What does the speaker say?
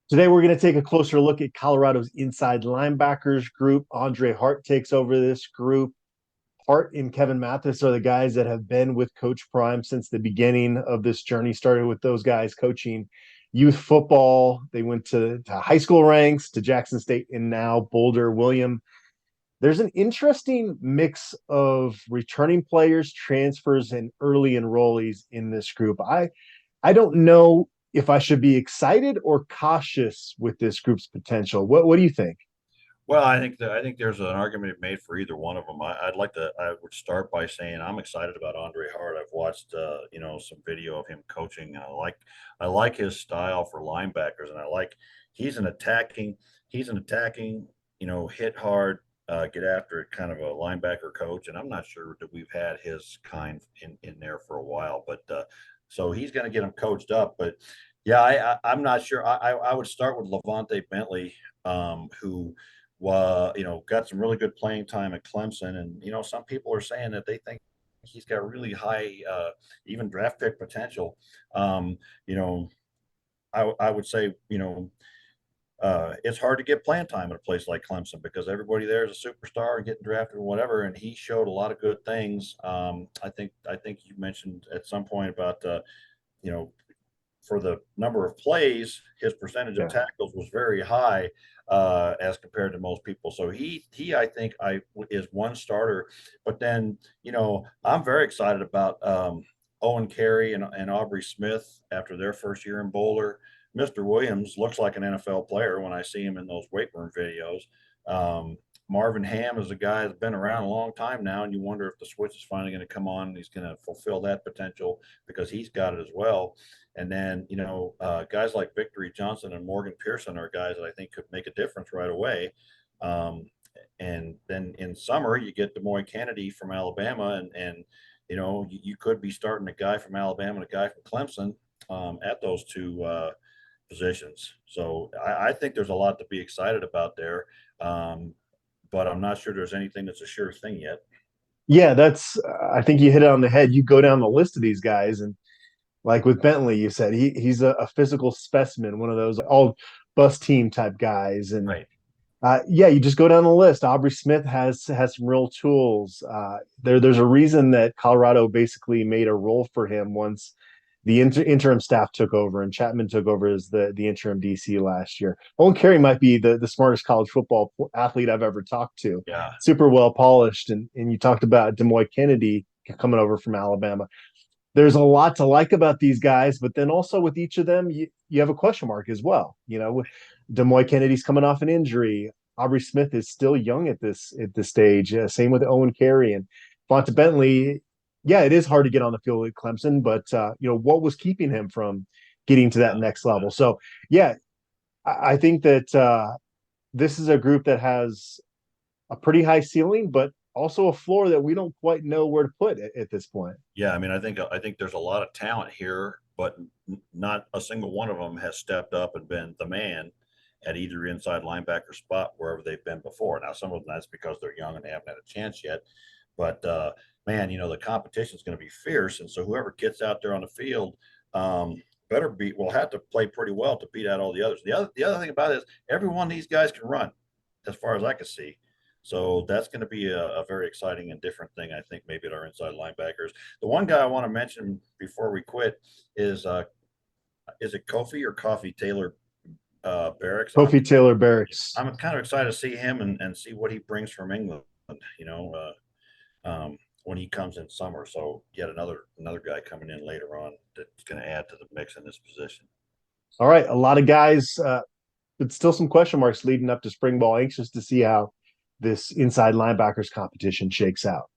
Today, we're going to take a closer look at Colorado's inside linebackers group. Andre Hart takes over this group. Hart and Kevin Mathis are the guys that have been with Coach Prime since the beginning of this journey. Started with those guys coaching youth football. They went to high school ranks, to Jackson State, and now Boulder. William, there's an interesting mix of returning players, transfers, and early enrollees in this group. I don't know if I should be excited or cautious with this group's potential. What do you think? Well, I think there's an argument made for either one of them. I would start by saying I'm excited about Andre Hart. I've watched some video of him coaching. I like his style for linebackers, and I like he's an attacking hit hard, get after it kind of a linebacker coach. And I'm not sure that we've had his kind in there for a while, but so he's going to get him coached up. But yeah, I'm not sure. I would start with Levante Bentley, who got some really good playing time at Clemson. And, some people are saying that they think he's got really high, even draft pick potential. Um, you know, I would say, it's hard to get playing time at a place like Clemson because everybody there is a superstar and getting drafted or whatever. And he showed a lot of good things. I think you mentioned at some point about, you know, for the number of plays, his percentage of Yeah. tackles was very high as compared to most people. So he I think I is one starter. But then I'm very excited about Owen Carey and Aubrey Smith after their first year in Boulder. Mr. Williams looks like an NFL player when I see him in those weight room videos. Um, Marvin Ham is a guy that's been around a long time now, and you wonder if the switch is finally going to come on and he's going to fulfill that potential because he's got it as well. And then, guys like Victory Johnson and Morgan Pearson are guys that I think could make a difference right away. Um, and then in summer, you get Demoy Kennedy from Alabama, and you could be starting a guy from Alabama and a guy from Clemson at those two positions. So I think there's a lot to be excited about there, but I'm not sure there's anything that's a sure thing yet. Yeah, I think you hit it on the head. You go down the list of these guys, and like with Bentley, you said he's a physical specimen, one of those all bus team type guys. And Right. yeah, you just go down the list. Aubrey Smith has some real tools. There's a reason that Colorado basically made a role for him once the interim staff took over and Chapman took over as the interim DC last year. Owen Carey might be the smartest college football athlete I've ever talked to. Yeah. Super well polished, and you talked about Demoy Kennedy coming over from Alabama. There's a lot to like about these guys, but then also with each of them, you have a question mark as well. Demoy Kennedy's coming off an injury. Aubrey Smith is still young at this stage. Same with Owen Carey and Fonta Bentley. Yeah, it is hard to get on the field at Clemson, but what was keeping him from getting to that Yeah. next level? So yeah, I think that this is a group that has a pretty high ceiling, but also a floor that we don't quite know where to put at this point. Yeah, I mean, I think there's a lot of talent here, but not a single one of them has stepped up and been the man at either inside linebacker spot wherever they've been before. Now, some of them that's because they're young and they haven't had a chance yet, but man, the competition is going to be fierce, and so whoever gets out there on the field better will have to play pretty well to beat out all the others. The other thing about it is every one of these guys can run, as far as I can see. So that's going to be a very exciting and different thing, I think, maybe at our inside linebackers. The one guy I want to mention before we quit is it Kofi or Coffee Taylor Barracks? I'm Kofi Taylor Barracks. I'm kind of excited to see him and see what he brings from England. When he comes in summer. So yet another guy coming in later on that's going to add to the mix in this position. All right, a lot of guys, but still some question marks leading up to spring ball. Anxious to see how this inside linebackers competition shakes out.